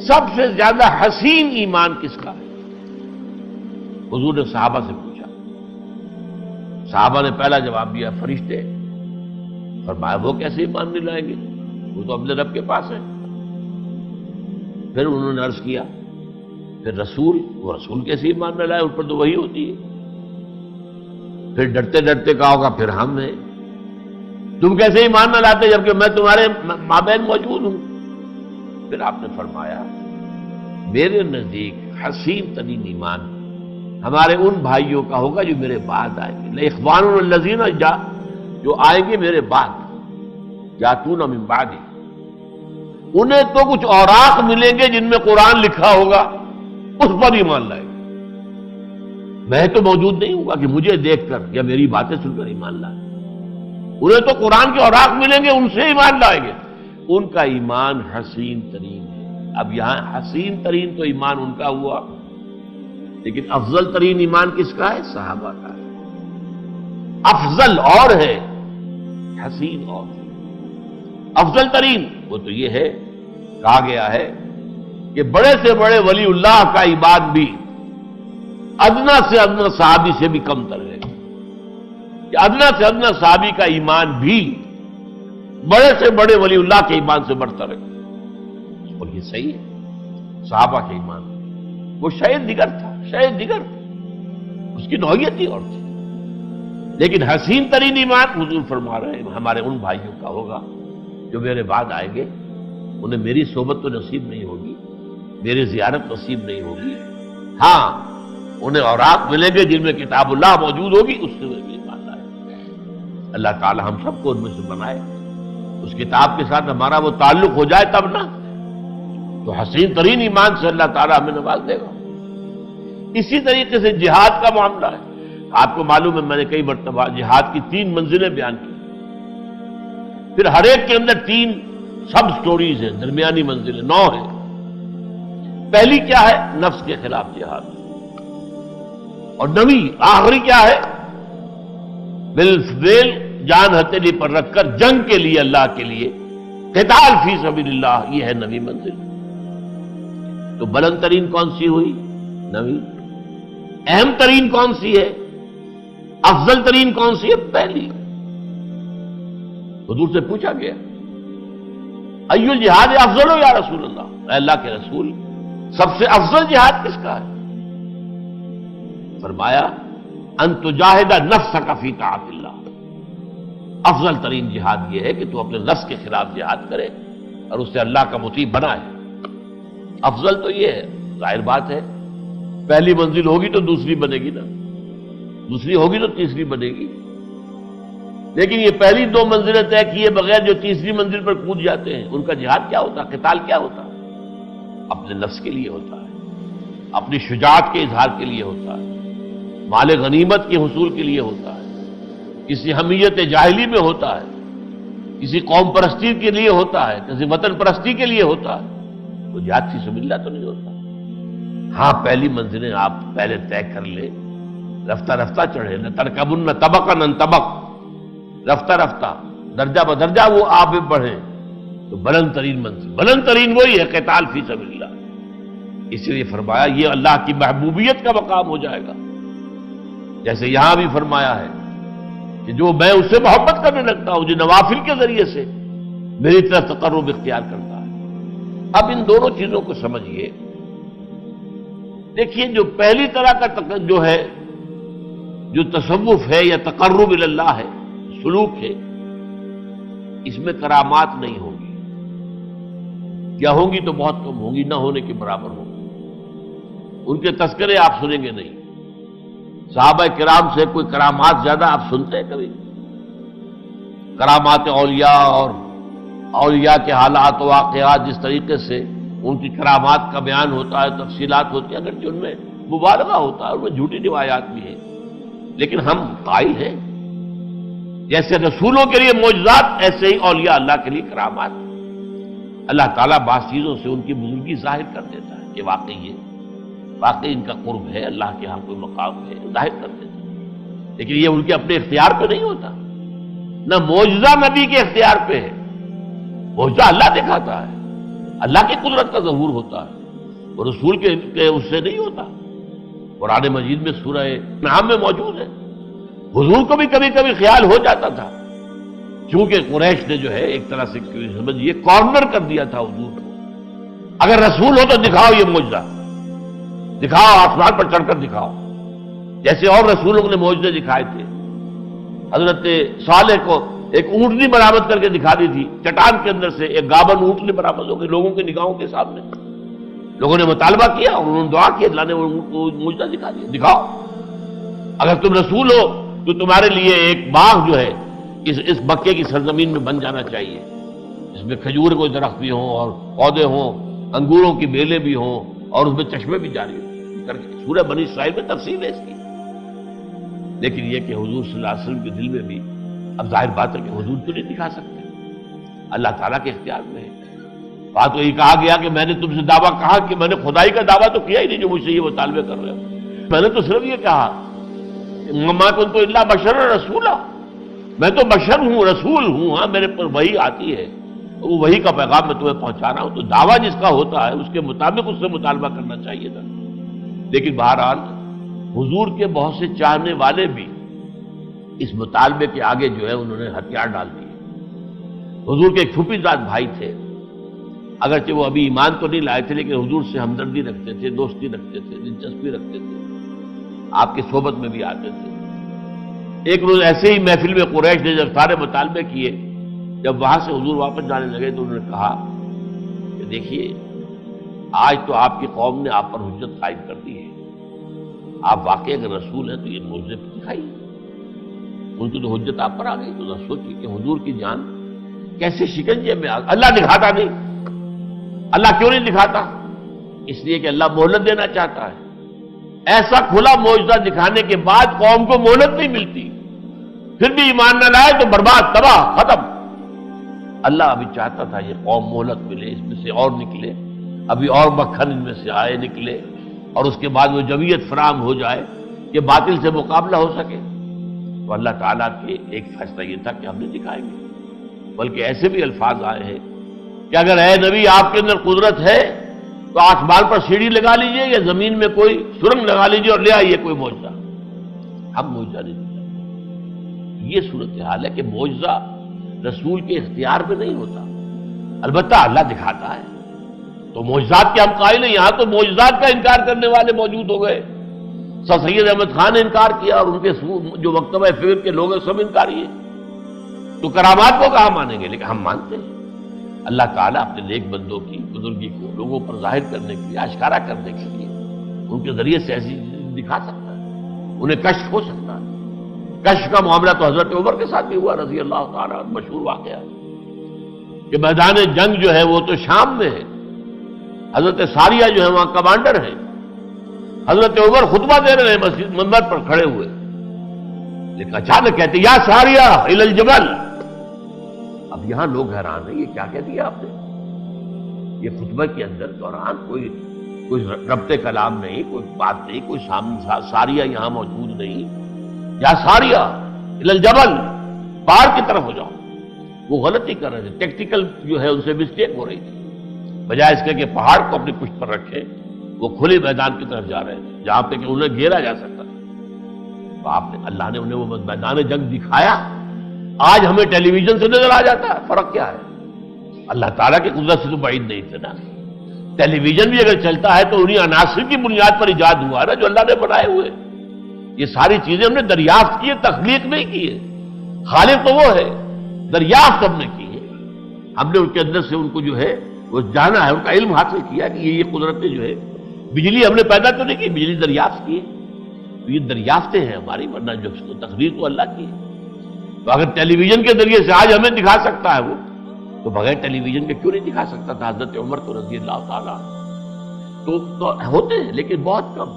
سب سے زیادہ حسین ایمان کس کا ہے؟ حضور نے صحابہ سے پوچھا، صحابہ نے پہلا جواب دیا فرشتے۔ فرمایا وہ کیسے ایمان نہیں لائیں گے، وہ تو اپنے رب کے پاس ہے۔ پھر انہوں نے عرض کیا پھر رسول، وہ رسول کیسے ایمان نہ لائے، ان پر تو وہی ہوتی ہے۔ پھر ڈرتے ڈرتے کہا ہوگا پھر ہم ہیں، تم کیسے ایمان نہ لاتے جبکہ میں تمہارے مابین موجود ہوں؟ پھر آپ نے فرمایا میرے نزدیک حسین ترین ایمان ہمارے ان بھائیوں کا ہوگا جو میرے بعد آئیں گے، لِإِخْوَانُ الَّذِينَ جو آئیں گے میرے بعد، یاتون من بعدی، انہیں تو کچھ اوراق ملیں گے جن میں قرآن لکھا ہوگا، اس پر ایمان لائیں گے۔ میں تو موجود نہیں ہوں گا کہ مجھے دیکھ کر یا میری باتیں سن کر ایمان لائیں، انہیں تو قرآن کے اوراق ملیں گے، ان سے ایمان لائیں گے۔ ان کا ایمان حسین ترین ہے۔ اب یہاں حسین ترین تو ایمان ان کا ہوا، لیکن افضل ترین ایمان کس کا ہے؟ صحابہ کا ہے۔ افضل اور ہے، حسین اور ہے۔ افضل ترین وہ تو یہ ہے، کہا گیا ہے کہ بڑے سے بڑے ولی اللہ کا ایمان بھی ادنا سے ادنا صحابی سے بھی کم تر ہے، کہ ادنا سے ادنا صحابی کا ایمان بھی بڑے سے بڑے ولی اللہ کے ایمان سے بڑھتا ہے۔ اور یہ صحیح ہے، صحابہ کے ایمان وہ شاید دیگر تھا، شاید دیگر تھا، اس کی نوعیت ہی اور تھی، لیکن حسین ترین ایمان حضور فرما رہے ہیں ہمارے ان بھائیوں کا ہوگا جو میرے بعد آئیں گے، انہیں میری صحبت تو نصیب نہیں ہوگی، میری زیارت نصیب نہیں ہوگی، ہاں انہیں اوراق ملیں گے جن میں کتاب اللہ موجود ہوگی، اس سے وہ ایمان لائیں گے۔ اللہ تعالی ہم سب کو ان میں سے بنائے، اس کتاب کے ساتھ ہمارا وہ تعلق ہو جائے تب نا، تو حسین ترین ایمان سے اللہ تعالی ہمیں نواز دے گا۔ اسی طریقے سے جہاد کا معاملہ ہے۔ آپ کو معلوم ہے میں نے کئی مرتبہ جہاد کی 3 منزلیں بیان کی، پھر ہر ایک کے اندر 3 سب سٹوریز ہیں، درمیانی منزلیں 9 ہیں۔ پہلی کیا ہے؟ نفس کے خلاف جہاد، اور 9ویں آخری کیا ہے؟ بالفعل جان ہتھیلی پر رکھ کر جنگ کے لیے، اللہ کے لیے قتال فی سبیل اللہ، یہ ہے 9ویں منزل۔ تو بلند ترین کون سی ہوئی؟ 9ویں۔ اہم ترین کون سی ہے؟ افضل ترین کون سی ہے؟ پہلی۔ حضور سے پوچھا گیا ای الجہاد افضل ہو یا رسول اللہ، اے اللہ کے رسول سب سے افضل جہاد کس کا ہے؟ فرمایا ان تجاہد نفسک فی طاعت اللہ، افضل ترین جہاد یہ ہے کہ تو اپنے نفس کے خلاف جہاد کرے اور اسے اللہ کا مطیع بنائے۔ افضل تو یہ ہے، ظاہر بات ہے پہلی منزل ہوگی تو دوسری بنے گی نا، دوسری ہوگی تو تیسری بنے گی، لیکن یہ پہلی 2 منزلیں طے کیے بغیر جو تیسری منزل پر کود جاتے ہیں، ان کا جہاد کیا ہوتا ہے؟ قتال کیا ہوتا ہے؟ اپنے نفس کے لیے ہوتا ہے، اپنی شجاعت کے اظہار کے لیے ہوتا ہے، مال غنیمت کے حصول کے لیے ہوتا ہے، کسی حمیت جاہلی میں ہوتا ہے، کسی قوم پرستی کے لیے ہوتا ہے، کسی وطن پرستی کے لیے ہوتا ہے، تو جہاد فی سبیل اللہ تو نہیں ہوتا۔ ہاں پہلی منزلیں آپ پہلے طے کر لیں، رفتہ رفتہ چڑھے، نہ ترکبن طبقا عن طبق، رفتہ رفتہ درجہ بدرجہ وہ آپ بڑھیں تو بلند ترین منزل، بلند ترین وہی ہے قتال فی سبیل اللہ۔ اس لیے فرمایا یہ اللہ کی محبوبیت کا مقام ہو جائے گا، جیسے یہاں بھی فرمایا ہے کہ جو میں اس سے محبت کرنے لگتا ہوں، جو نوافل کے ذریعے سے میری طرف تقرب اختیار کرتا ہے۔ اب ان دونوں چیزوں کو سمجھیے۔ دیکھیے جو پہلی طرح کا جو ہے، جو تصوف ہے یا تقرب الی اللہ ہے، سلوک ہے، اس میں کرامات نہیں ہوگی، کیا ہوں گی تو بہت کم ہوں گی، نہ ہونے کے برابر ہوں گی، ان کے تذکرے آپ سنیں گے نہیں۔ صحابہ کرام سے کوئی کرامات زیادہ آپ سنتے ہیں کبھی؟ کرامات اولیاء اور اولیاء کے حالات و واقعات جس طریقے سے ان کی کرامات کا بیان ہوتا ہے، تفصیلات ہوتی ہیں، اگرچہ ان میں مبالغہ ہوتا ہے، ان میں جھوٹی روایات بھی ہیں، لیکن ہم قائل ہیں جیسے رسولوں کے لیے معجزات، ایسے ہی اولیاء اللہ کے لیے کرامات۔ اللہ تعالیٰ بعض چیزوں سے ان کی بزرگی ظاہر کر دیتا ہے کہ واقعی یہ واقعی ان کا قرب ہے، اللہ کے ہاں کوئی مقام ہے، ظاہر کر دیتا ہے، لیکن یہ ان کے اپنے اختیار پہ نہیں ہوتا، نہ معجزہ نبی کے اختیار پہ ہے، معجزہ اللہ دکھاتا ہے، اللہ کی قدرت کا ظہور ہوتا ہے، وہ رسول کے اس سے نہیں ہوتا۔ قرآن مجید میں سورہ انعام میں موجود ہے۔ حضور کو بھی کبھی کبھی خیال ہو جاتا تھا، چونکہ قریش نے جو ہے ایک طرح سے سمجھیے کارنر کر دیا تھا حضور کو، اگر رسول ہو تو دکھاؤ یہ معجزہ، دکھاؤ آسمان پر چڑھ کر دکھاؤ، جیسے اور رسولوں نے معجزے دکھائے تھے۔ حضرت صالح کو ایک اونٹنی برآمد کر کے دکھا دی تھی، چٹان کے اندر سے ایک گابن اونٹنی برآمد ہو گئی لوگوں کی نگاہوں کے سامنے، لوگوں نے مطالبہ کیا اور انہوں نے دعا کی، اللہ نے وہ معجزہ دکھا دیا، دکھاؤ اگر تم رسول ہو تو تمہارے لیے ایک باغ جو ہے اس مکے کی سرزمین میں بن جانا چاہیے، اس میں کھجور کے درخت بھی ہوں اور پودے ہوں، انگوروں کی بیلیں بھی ہوں اور اس میں چشمے بھی جاری ہوں، کر کے سورہ بنی اسرائیل میں تفصیل ہے اس کی۔ لیکن یہ کہ حضور صلی اللہ علیہ وسلم کے دل میں بھی اب ظاہر بات ہے کہ حضور تو نہیں دکھا سکتے، اللہ تعالیٰ کے اختیار میں ہے۔ بات تو یہ کہا گیا کہ میں نے تم سے دعویٰ کہا کہ میں نے خدائی کا دعویٰ تو کیا ہی نہیں جو مجھ سے یہ مطالبے کر رہے ہو، میں نے تو صرف یہ کہا ما کنت الا بشر رسولا، میں تو بشر ہوں، رسول ہوں، ہاں میرے پر وحی آتی ہے، وہ وحی کا پیغام میں تمہیں پہنچا رہا ہوں، تو دعویٰ جس کا ہوتا ہے اس کے مطابق اس سے مطالبہ کرنا چاہیے تھا۔ لیکن بہرحال حضور کے بہت سے چاہنے والے بھی اس مطالبے کے آگے جو ہے انہوں نے ہتھیار ڈال دیے۔ حضور کے ایک پھوپھی زاد بھائی تھے، اگرچہ وہ ابھی ایمان تو نہیں لائے تھے لیکن حضور سے ہمدردی رکھتے تھے، دوستی رکھتے تھے، دلچسپی رکھتے تھے، آپ کی صحبت میں بھی آتے تھے۔ ایک روز ایسے ہی محفل میں قریش نے جب سارے مطالبے کیے، جب وہاں سے حضور واپس جانے لگے تو انہوں نے کہا کہ دیکھیے آج تو آپ کی قوم نے آپ پر حجت قائم کر دی ہے، آپ واقعی اگر رسول ہیں تو یہ معجزے دکھائیے، ان کی تو حجت آپ پر آ گئی۔ تو ذرا سوچیے کہ حضور کی جان کیسے شکنجے میں اللہ دکھاتا نہیں، اللہ کیوں نہیں دکھاتا؟ اس لیے کہ اللہ مہلت دینا چاہتا ہے، ایسا کھلا معجزہ دکھانے کے بعد قوم کو مہلت نہیں ملتی، پھر بھی ایمان نہ لائے تو برباد، تباہ، ختم۔ اللہ ابھی چاہتا تھا یہ قوم مہلت ملے، اس میں سے اور نکلے، ابھی اور مکھن ان میں سے آئے نکلے، اور اس کے بعد وہ جمعیت فراہم ہو جائے کہ باطل سے مقابلہ ہو سکے۔ تو اللہ تعالیٰ کے ایک فیصلہ یہ تھا کہ ہم نے دکھائیں گے، بلکہ ایسے بھی الفاظ آئے ہیں کہ اگر اے نبی آپ کے اندر قدرت ہے تو آسمان پر سیڑھی لگا لیجئے یا زمین میں کوئی سرنگ لگا لیجئے اور لے آئیے کوئی معجزہ، ہم معجزہ نہیں دکھائیں۔ یہ صورتحال ہے کہ معجزہ رسول کے اختیار میں نہیں ہوتا، البتہ اللہ دکھاتا ہے، تو معجزات کے ہم قائل ہیں۔ یہاں تو معجزات کا انکار کرنے والے موجود ہو گئے، سر سید احمد خان نے انکار کیا اور ان کے جو مکتبہ فکر کے لوگ ہیں سب انکاری ہیں، تو کرامات کو کہاں مانیں گے؟ لیکن ہم مانتے ہیں۔ اللہ تعالیٰ اپنے نیک بندوں کی بزرگی کو لوگوں پر ظاہر کرنے کے لیے، آشکارا کرنے کے لیے ان کے ذریعے سے ایسی دکھا سکتا ہے، انہیں کشف ہو سکتا ہے۔ کشف کا معاملہ تو حضرت عمر کے ساتھ بھی ہوا رضی اللہ تعالیٰ عنہ، مشہور واقعہ کہ میدان جنگ جو ہے وہ تو شام میں ہے، حضرت ساریہ جو ہے وہاں کمانڈر ہیں، حضرت عمر خطبہ دے رہے ہیں مسجد منبر پر کھڑے ہوئے، لیکن اچانک کہتے یا ساریہ الی الجبل۔ اب یہاں لوگ حیران ہیں، یہ کیا کہہ دیا آپ نے؟ یہ خطبہ کے اندر دوران کوئی ربط کلام نہیں، کوئی بات نہیں، کوئی ساریہ یہاں موجود نہیں، یا ساریہ الی الجبل، پہاڑ کی طرف ہو جاؤ۔ وہ غلطی کر رہے تھے، ٹیکٹیکل جو ہے ان سے مسٹیک ہو رہی تھی، بجائے اس کے کہ پہاڑ کو اپنی پشت پر رکھے وہ کھلے میدان کی طرف جا رہے تھے جہاں پہ کہ انہیں گھیرا جا سکتا تھا۔ تو اللہ نے انہیں وہ میدان جنگ دکھایا، آج ہمیں ٹیلی ویژن سے نظر آ جاتا ہے، فرق کیا ہے؟ اللہ تعالیٰ کی قدرت سے تو بعید نہیں تھے نا۔ ٹیلی ویژن بھی اگر چلتا ہے تو انہی عناصر کی بنیاد پر ایجاد ہوا ہے نا جو اللہ نے بنائے ہوئے۔ یہ ساری چیزیں ہم نے دریافت کی ہے، تخلیق نہیں کی ہے، خالق تو وہ ہے، دریافت ہم نے کی ہے، ہم نے ان کے اندر سے ان کو جو ہے وہ جانا ہے، ان کا علم حاصل کیا کہ یہ قدرتیں جو ہے، بجلی ہم نے پیدا تو نہیں کی، بجلی دریافت کی ہے، تو یہ دریافتیں ہیں ہماری، ورنہ جو تقدیر تو اللہ کی ہے۔ تو اگر ٹیلی ویژن کے ذریعے سے آج ہمیں دکھا سکتا ہے وہ، تو بغیر ٹیلی ویژن کے کیوں نہیں دکھا سکتا تھا حضرت عمر تو رضی اللہ تعالیٰ؟ تو ہوتے ہیں لیکن بہت کم۔